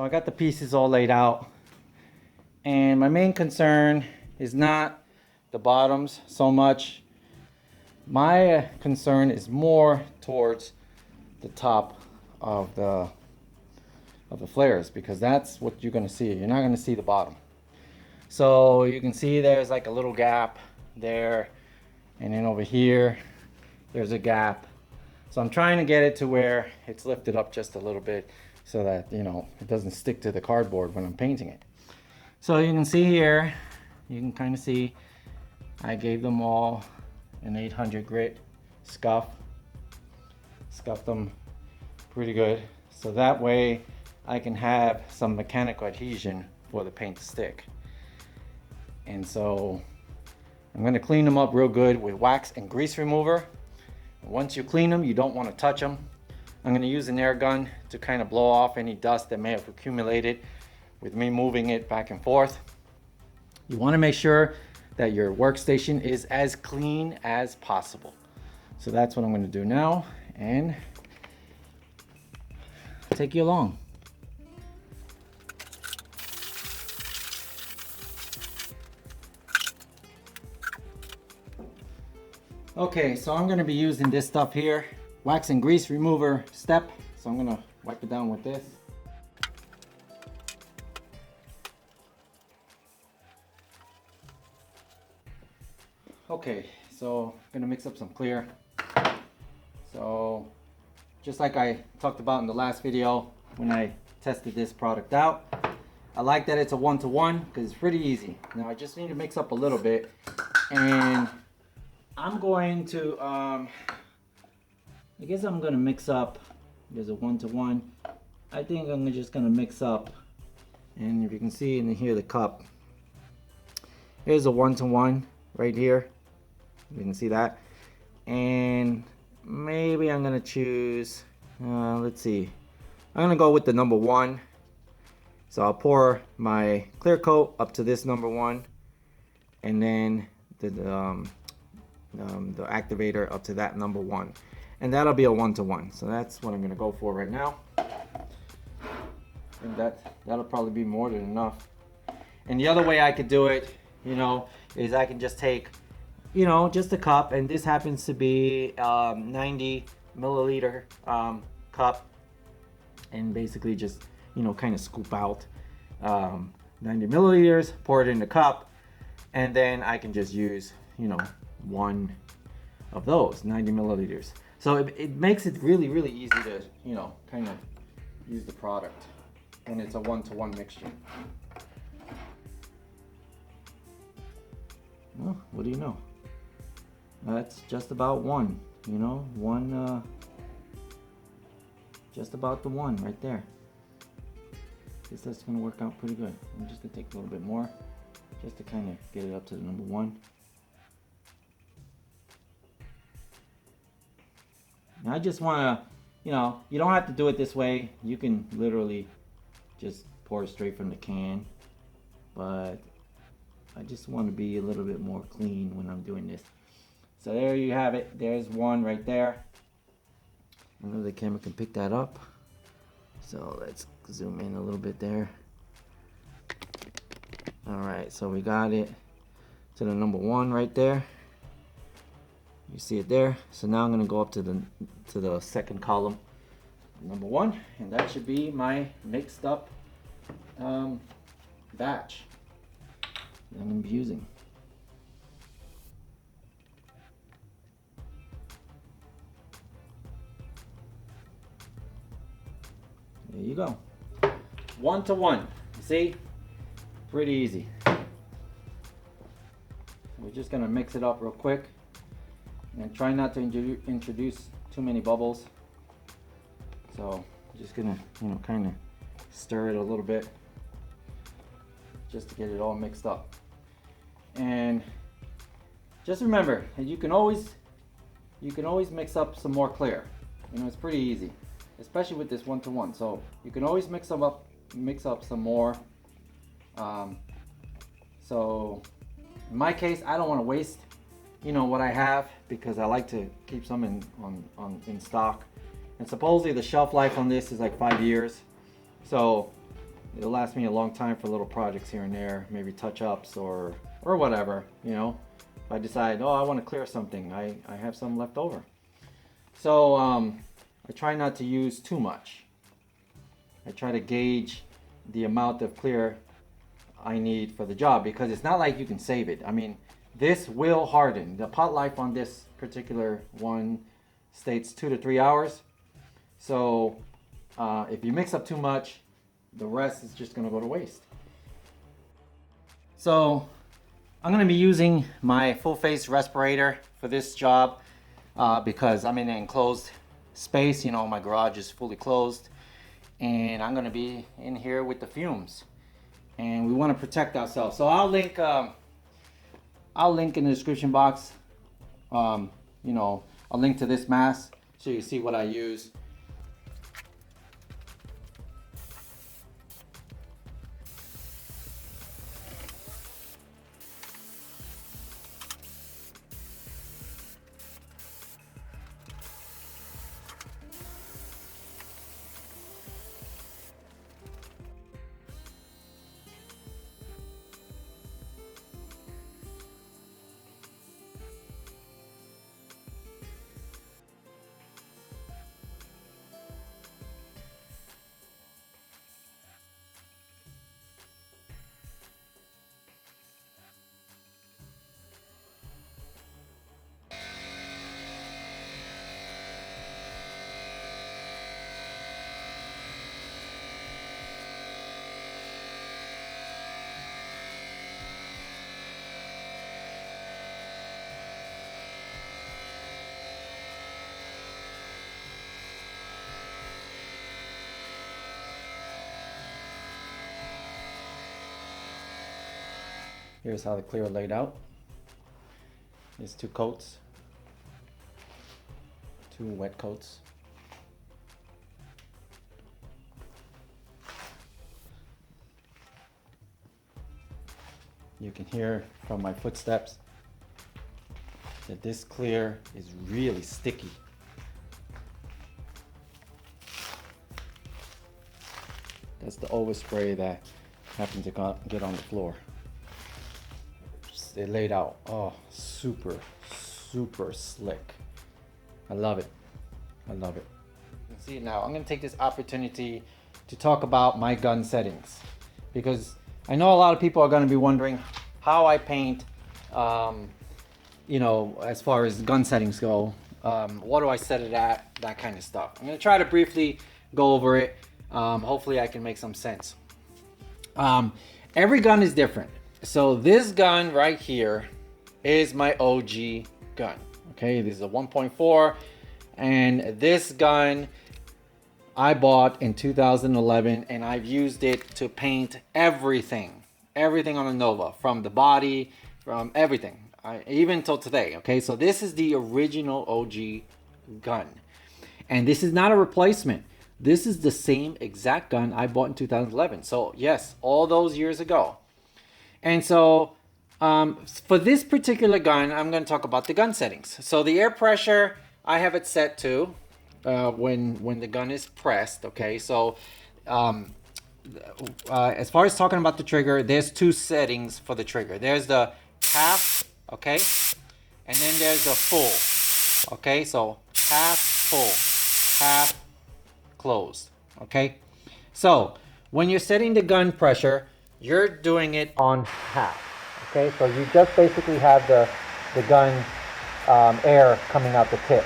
So I got the pieces all laid out, and my main concern is not the bottoms so much. My concern is more towards the top of the flares, because that's what you're going to see. You're not going to see the bottom. So you can see there's like a little gap there, and then over here there's a gap. So I'm trying to get it to where it's lifted up just a little bit so that, you know, it doesn't stick to the cardboard when I'm painting it. So you can see here, you can kind of see I gave them all an 800 grit scuffed them pretty good, so that way I can have some mechanical adhesion for the paint to stick. And so I'm going to clean them up real good with wax and grease remover. Once you clean them, you don't want to touch them. I'm going to use an air gun to kind of blow off any dust that may have accumulated with me moving it back and forth. You want to make sure that your workstation is as clean as possible. So that's what I'm going to do now, and take you along. Okay, so I'm going to be using this stuff here, wax and grease remover step. So I'm going to wipe it down with this. Okay, so I'm going to mix up some clear. So just like I talked about in the last video when I tested this product out, I like that it's a 1-to-1 because it's pretty easy. Now I just need to mix up a little bit, and I'm going to, I guess I'm going to mix up, there's a 1-to-1. I think I'm just going to mix up, and if you can see in here the cup, here's a 1-to-1 right here. You can see that. And maybe I'm going to choose, let's see, I'm going to go with the number 1. So I'll pour my clear coat up to this number 1, and then the activator up to that number 1, and that'll be a 1-to-1. So that's what I'm going to go for right now, and that'll probably be more than enough. And the other way I could do it, you know, is I can just take, you know, just a cup, and this happens to be 90 milliliter cup, and basically just, you know, kind of scoop out 90 milliliters, pour it in the cup, and then I can just use, you know, one of those 90 milliliters. So it makes it really, really easy to, you know, kind of use the product, and it's a 1-to-1 mixture. Well, what do you know? That's just about one, you know, just about the one right there. Guess that's gonna work out pretty good. I'm just gonna take a little bit more, just to kind of get it up to the number 1. Now I just wanna, you know, you don't have to do it this way. You can literally just pour it straight from the can, but I just want to be a little bit more clean when I'm doing this. So there you have it. There's one right there. I know the camera can pick that up. So let's zoom in a little bit there. Alright, so we got it to the number 1 right there. You see it there. So now I'm going to go up to the second column, number 1, and that should be my mixed up batch that I'm going to be using. There you go. 1-to-1. See? Pretty easy. We're just going to mix it up real quick. And try not to introduce too many bubbles. So I'm just going to, you know, kind of stir it a little bit just to get it all mixed up. And just remember, you can always mix up some more clear. You know, it's pretty easy, especially with this 1-to-1. So you can always mix up some more. So in my case, I don't want to waste, you know, what I have, because I like to keep some in stock. And supposedly the shelf life on this is like 5 years. So it'll last me a long time for little projects here and there, maybe touch-ups or whatever, you know. If I decide, oh, I want to clear something, I have some left over. So I try not to use too much. I try to gauge the amount of clear I need for the job, because it's not like you can save it. I mean, this will harden. The pot life on this particular one states 2 to 3 hours. So if you mix up too much, the rest is just going to go to waste. So I'm going to be using my full face respirator for this job because I'm in an enclosed space. You know, my garage is fully closed, and I'm going to be in here with the fumes, and we want to protect ourselves. So I'll link in the description box, you know, a link to this mask so you see what I use. Here's how the clear laid out. There's 2 coats, 2 wet coats. You can hear from my footsteps that this clear is really sticky. That's the overspray that happened to get on the floor. It laid out, oh, super slick. I love it. I love it. You can see it now. I'm going to take this opportunity to talk about my gun settings, because I know a lot of people are going to be wondering how I paint, you know, as far as gun settings go. What do I set it at? That kind of stuff. I'm going to try to briefly go over it. Hopefully I can make some sense. Every gun is different. So this gun right here is my OG gun. Okay, this is a 1.4, and this gun I bought in 2011, and I've used it to paint everything on the Nova, from the body, from everything, even till today. Okay, so this is the original OG gun, and this is not a replacement. This is the same exact gun I bought in 2011. So yes, all those years ago. And so for this particular gun, I'm going to talk about the gun settings. So the air pressure, I have it set to when the gun is pressed. Okay, so as far as talking about the trigger, there's 2 settings for the trigger. There's the half, okay, and then there's the full. Okay, so half full, half closed. Okay, so when you're setting the gun pressure, you're doing it on half. Okay, so you just basically have the gun air coming out the tip,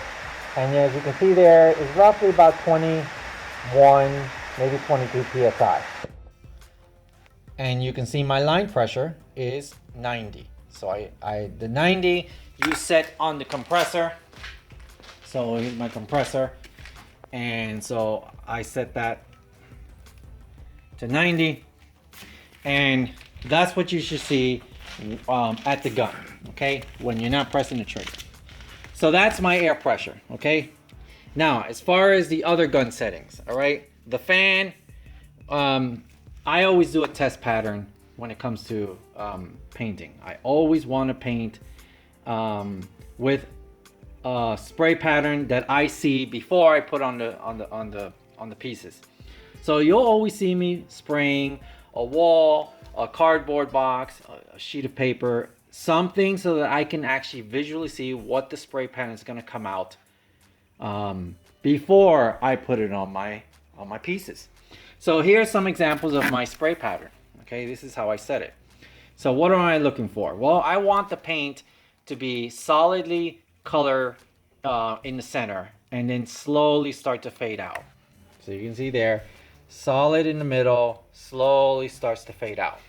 and as you can see, there is roughly about 21, maybe 22 psi. And you can see my line pressure is 90. So the 90 you set on the compressor. So here's my compressor, and so I set that to 90. And that's what you should see at the gun, okay, when you're not pressing the trigger. So that's my air pressure, okay? Now, as far as the other gun settings, all right, the fan, I always do a test pattern when it comes to painting. I always want to paint with a spray pattern that I see before I put on the pieces. So you'll always see me spraying a wall, a cardboard box, a sheet of paper, something so that I can actually visually see what the spray pattern is going to come out before I put it on my pieces. So here are some examples of my spray pattern. Okay, this is how I set it. So what am I looking for? Well, I want the paint to be solidly color in the center and then slowly start to fade out. So you can see there, solid in the middle, slowly starts to fade out.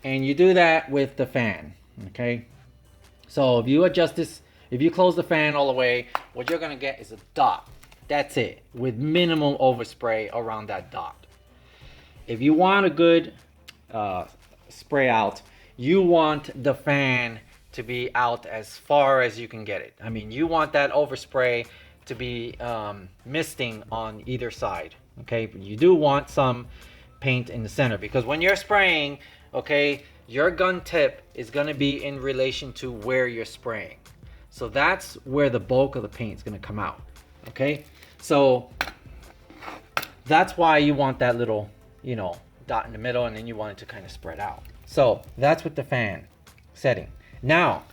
And you do that with the fan, okay? So if you adjust this, if you close the fan all the way, what you're gonna get is a dot. That's it, with minimum overspray around that dot. If you want a good spray out, you want the fan to be out as far as you can get it. I mean, you want that overspray to be misting on either side, okay? But you do want some paint in the center, because when you're spraying, okay, your gun tip is gonna be in relation to where you're spraying. So that's where the bulk of the paint is gonna come out, okay? So that's why you want that little, you know, dot in the middle, and then you want it to kind of spread out. So that's with the fan setting. Now,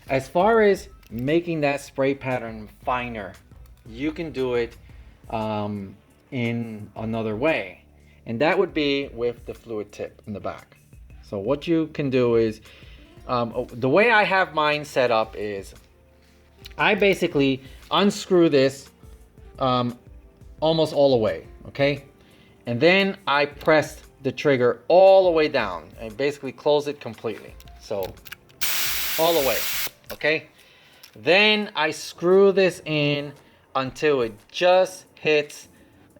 as far as making that spray pattern finer, you can do it in another way, and that would be with the fluid tip in the back. So what you can do is, the way I have mine set up is, I basically unscrew this almost all the way, okay? And then I press the trigger all the way down and basically close it completely. So all the way, okay? Then I screw this in until it just hits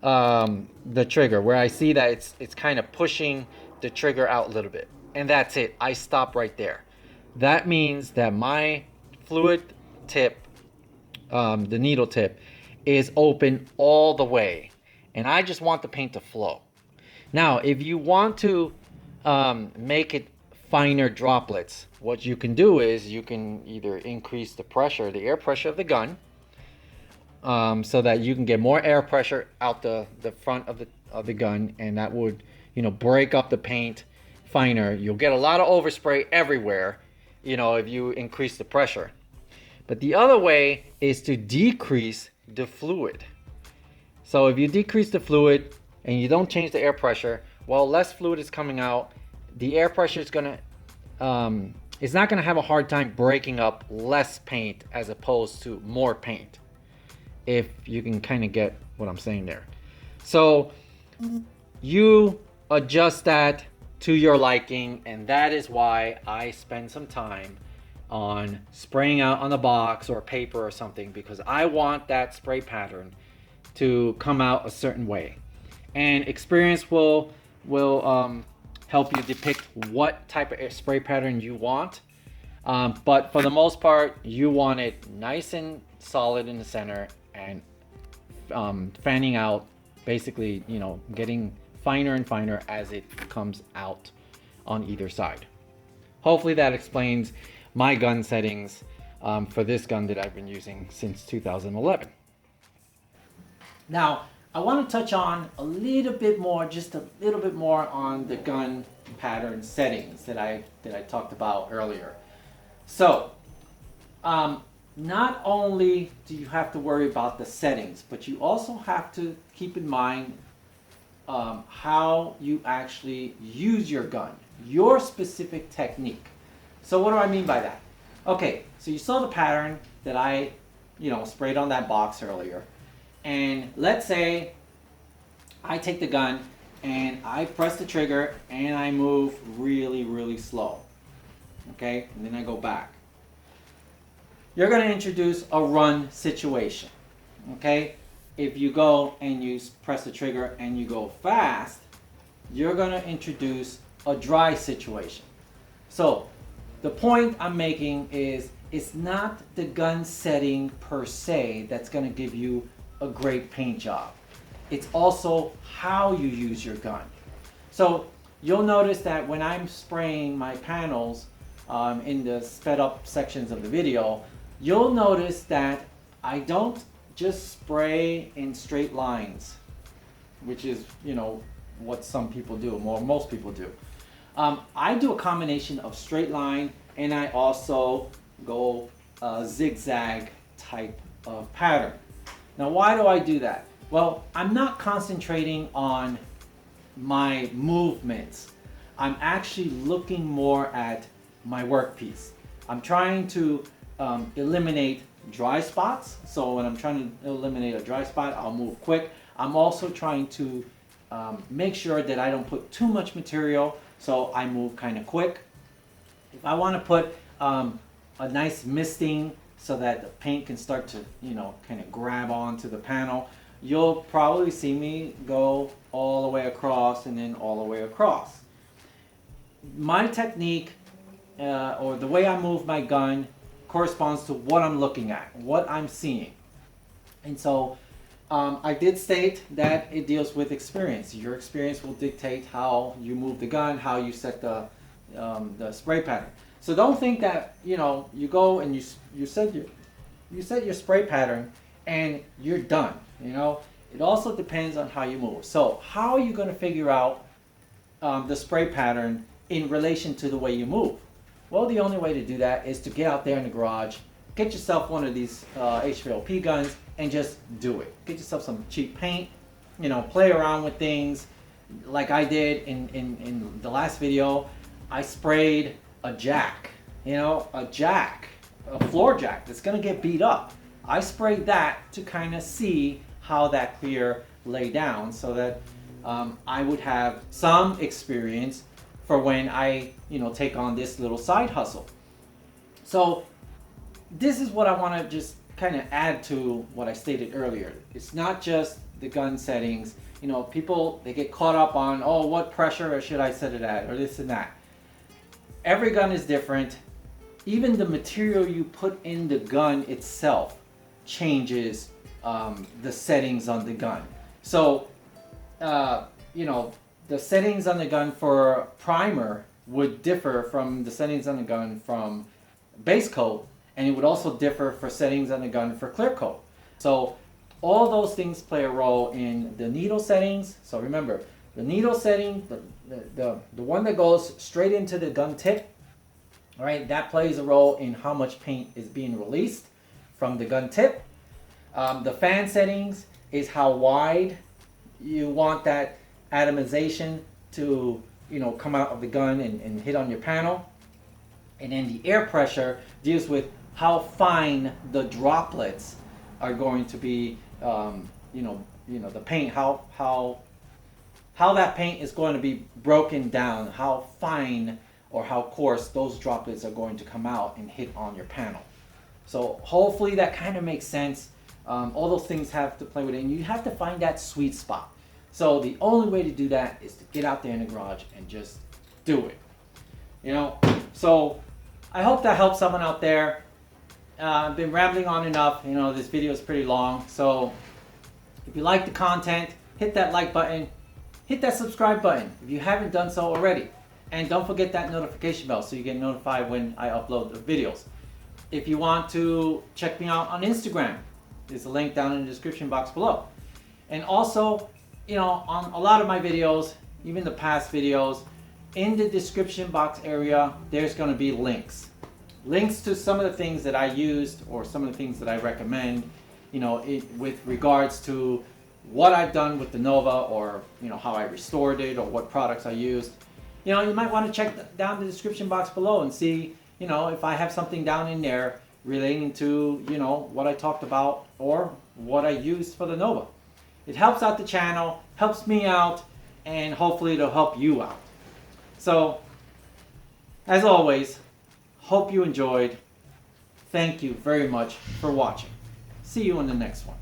the trigger, where I see that it's kind of pushing the trigger out a little bit. And that's it, I stop right there. That means that my fluid tip, the needle tip, is open all the way, and I just want the paint to flow. Now, if you want to make it finer droplets, what you can do is you can either increase the pressure, the air pressure of the gun, so that you can get more air pressure out the front of the gun, and that would, you know, break up the paint finer. You'll get a lot of overspray everywhere, you know, if you increase the pressure. But the other way is to decrease the fluid. So if you decrease the fluid and you don't change the air pressure, well, less fluid is coming out. The air pressure is gonna, it's not gonna have a hard time breaking up less paint as opposed to more paint, if you can kind of get what I'm saying there. So you adjust that to your liking, and that is why I spend some time on spraying out on the box or paper or something, because I want that spray pattern to come out a certain way. And experience will help you depict what type of spray pattern you want. But for the most part, you want it nice and solid in the center, and fanning out, basically, you know, getting finer and finer as it comes out on either side. Hopefully that explains my gun settings for this gun that I've been using since 2011. Now, I want to touch on a little bit more, just a little bit more on the gun pattern settings that I talked about earlier. So, not only do you have to worry about the settings, but you also have to keep in mind how you actually use your gun, your specific technique. So what do I mean by that? Okay, so you saw the pattern that I, you know, sprayed on that box earlier. And let's say I take the gun and I press the trigger and I move really, really slow. Okay, and then I go back. You're going to introduce a run situation. Okay, if you go and you press the trigger and you go fast, you're going to introduce a dry situation. So the point I'm making is, it's not the gun setting per se that's going to give you a great paint job. It's also how you use your gun. So you'll notice that when I'm spraying my panels in the sped up sections of the video, you'll notice that I don't just spray in straight lines. which is, you know, what some people do, most people do. I do a combination of straight line, and I also go zigzag type of pattern. Now, why do I do that? Well, I'm not concentrating on my movements. I'm actually looking more at my workpiece. I'm trying to eliminate dry spots. So when I'm trying to eliminate a dry spot, I'll move quick. I'm also trying to make sure that I don't put too much material, so I move kind of quick. If I want to put a nice misting so that the paint can start to, you know, kind of grab onto the panel, you'll probably see me go all the way across and then all the way across. My technique or the way I move my gun corresponds to what I'm looking at, what I'm seeing. And so I did state that it deals with experience. Your experience will dictate how you move the gun, how you set the spray pattern. So don't think that, you know, you go and you set your spray pattern and you're done. You know, it also depends on how you move. So how are you going to figure out the spray pattern in relation to the way you move? Well, the only way to do that is to get out there in the garage, get yourself one of these HVLP guns, and just do it. Get yourself some cheap paint, you know, play around with things like I did in the last video. I sprayed a jack, you know, a floor jack that's gonna get beat up. I sprayed that to kind of see how that clear lay down so that I would have some experience for when I, you know, take on this little side hustle. So this is what I want to just kind of add to what I stated earlier. It's not just the gun settings. You know, people, they get caught up on, oh, what pressure should I set it at, or this and that. Every gun is different. Even the material you put in the gun itself changes the settings on the gun. So, you know, the settings on the gun for primer would differ from the settings on the gun from base coat, and it would also differ for settings on the gun for clear coat. So all those things play a role in the needle settings. So remember, the needle setting, the one that goes straight into the gun tip, all right, that plays a role in how much paint is being released from the gun tip. The fan settings is how wide you want that atomization to, you know, come out of the gun and hit on your panel. And then the air pressure deals with how fine the droplets are going to be, you know, the paint, how that paint is going to be broken down, how fine or how coarse those droplets are going to come out and hit on your panel. So hopefully that kind of makes sense. All those things have to play with it, and you have to find that sweet spot. So the only way to do that is to get out there in the garage and just do it. You know, so I hope that helps someone out there. I've been rambling on enough. You know, this video is pretty long. So if you like the content, hit that like button, hit that subscribe button if you haven't done so already. And don't forget that notification bell so you get notified when I upload the videos. If you want to check me out on Instagram, there's a link down in the description box below. And also, you know, on a lot of my videos, even the past videos, in the description box area, there's going to be links. Links to some of the things that I used or some of the things that I recommend, you know, with regards to what I've done with the Nova, or, you know, how I restored it, or what products I used. You know, you might want to check down the description box below and see, you know, if I have something down in there relating to, you know, what I talked about or what I used for the Nova. It helps out the channel, helps me out, and hopefully it'll help you out. So, as always, hope you enjoyed. Thank you very much for watching. See you in the next one.